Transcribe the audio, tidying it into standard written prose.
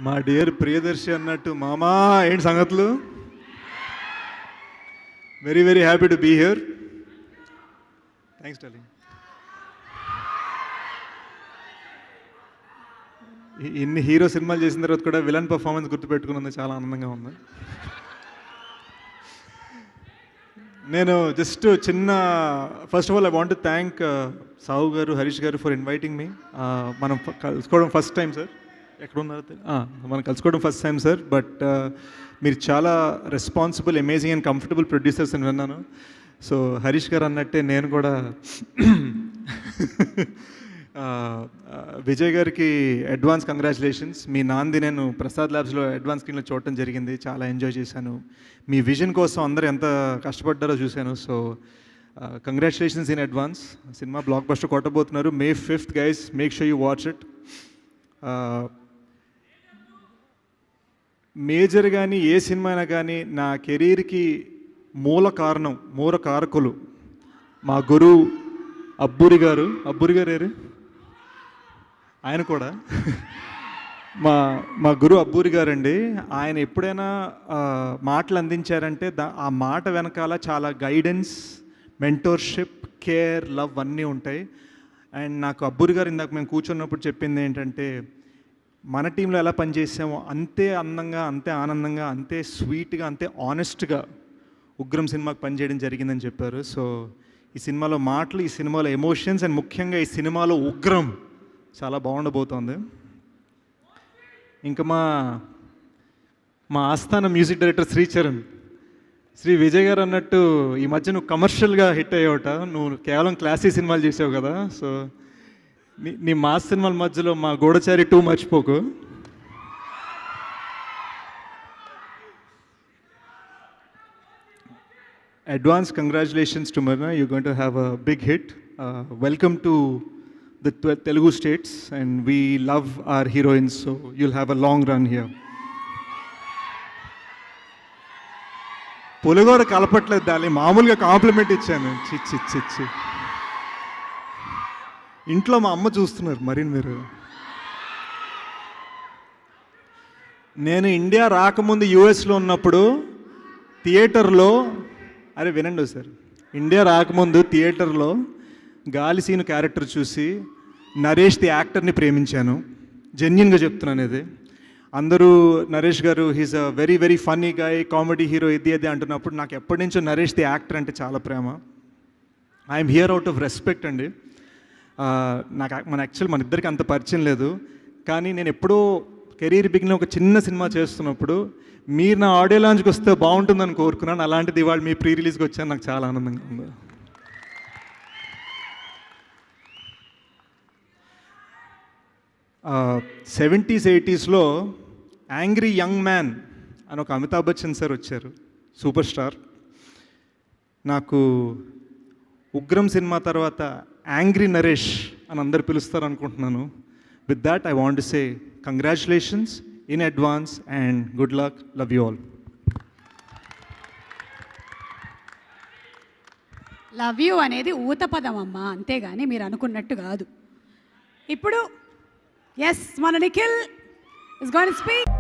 మా డియర్ ప్రియదర్శి అన్నట్టు మామా ఏంటి సంగతులు. Very very happy to be here. Thanks darling. ఇన్ని హీరో సినిమాలు చేసిన తర్వాత కూడా విలన్ పర్ఫార్మెన్స్ గుర్తుపెట్టుకున్నది చాలా ఆనందంగా ఉంది. నేను జస్ట్ చిన్న first of all I want to thank Sahu గారు, హరీష్ గారు ఫర్ ఇన్వైటింగ్ మీ. మనం కలుసుకోవడం ఫస్ట్ టైం సార్. ఎక్కడ ఉన్నారు మనం కలుసుకోవడం ఫస్ట్ టైం సార్. బట్ మీరు చాలా responsible, amazing and comfortable producers అని విన్నాను. సో హరీష్ గారు అన్నట్టే నేను కూడా విజయ్ గారికి అడ్వాన్స్ కంగ్రాచులేషన్స్. మీ నాంది నేను ప్రసాద్ ల్యాబ్స్లో అడ్వాన్స్ స్క్రీన్లో చూడటం జరిగింది, చాలా ఎంజాయ్ చేశాను. మీ విజన్ కోసం అందరూ ఎంత కష్టపడ్డారో చూశాను. So congratulations in advance. సినిమా బ్లాక్ బస్టర్ కొట్టబోతున్నారు May 5th guys, make sure you watch it. Major కానీ ఏ సినిమా అయినా కానీ నా కెరీర్కి మూల కారకులు మా గురువు అబ్బూరి గారు. ఏరు ఆయన కూడా మా గురువు అబ్బూరి గారండి. ఆయన ఎప్పుడైనా మాటలు అందించారంటే ఆ మాట వెనకాల చాలా గైడెన్స్, మెంటోర్షిప్, కేర్, లవ్ అన్నీ ఉంటాయి. అండ్ నాకు అబ్బూరి గారు ఇందాక మేము కూర్చున్నప్పుడు చెప్పింది ఏంటంటే, మన టీంలో ఎలా పనిచేసామో అంతే అందంగా, అంతే ఆనందంగా, అంతే స్వీట్గా, అంతే ఆనెస్ట్గా ఉగ్రం సినిమాకి పనిచేయడం జరిగిందని చెప్పారు. సో ఈ సినిమాలో మాటలు, ఈ సినిమాలో ఎమోషన్స్ అండ్ ముఖ్యంగా ఈ సినిమాలో ఉగ్రం చాలా బాగుండబోతోంది. ఇంకా మా ఆస్థాన మ్యూజిక్ డైరెక్టర్ శ్రీ విజయ్ గారు అన్నట్టు ఈ మధ్య నువ్వు కమర్షియల్గా హిట్ అయ్యావుట. నువ్వు కేవలం క్లాసిక్ సినిమాలు చేసావు కదా. సో నీ మాస్ సినిమాల మధ్యలో మా గూఢచారి 2 మర్చిపోకు. Advance congratulations to Marna. You're going to have a big hit. Welcome to the Telugu states, and we love our heroines, so you'll have a long run here. పొలగోడ కలపట్లేదు దాన్ని, మామూలుగా కాంప్లిమెంట్ ఇచ్చాను. చిచ్చి ఇంట్లో మా అమ్మ చూస్తున్నారు మరి. మీరు నేను ఇండియా రాకముందు యుఎస్లో ఉన్నప్పుడు థియేటర్లో, అరే వినండి సార్, ఇండియా రాకముందు థియేటర్లో గాలిసీను క్యారెక్టర్ చూసి నరేష్ ది యాక్టర్ని ప్రేమించాను. జెన్యున్గా చెప్తున్నాను ఇది. అందరూ నరేష్ గారు he's a very very funny guy, comedy hero, ఇది అంటున్నప్పుడు నాకు ఎప్పటి నుంచో నరేష్ ది యాక్టర్ అంటే చాలా ప్రేమ. I'm here out of respect అండి. మన ఇద్దరికి అంత పరిచయం లేదు, కానీ నేను ఎప్పుడో కెరీర్ బిగిన్ ఒక చిన్న సినిమా చేస్తున్నప్పుడు మీరు నా ఆడియో లాంచ్కి వస్తే బాగుంటుందని కోరుకున్నాను. అలాంటిది ఇవాళ మీ ప్రీ రిలీజ్కి వచ్చాను, నాకు చాలా ఆనందంగా ఉంది. 70s 80sలో యాంగ్రీ యంగ్ మ్యాన్ అని ఒక అమితాబ్ బచ్చన్ సార్ వచ్చారు, సూపర్ స్టార్. నాకు ఉగ్రం సినిమా తర్వాత యాంగ్రీ నరేష్ అని అందరు పిలుస్తారు అనుకుంటున్నాను. With that I want to say congratulations in advance and good luck. Love you all. Love you అనేది ఊత పదం అమ్మా, అంతేగాని మీరు అనుకున్నట్టు కాదు. ఇప్పుడు ఎస్, మన Nikhil is going to speak.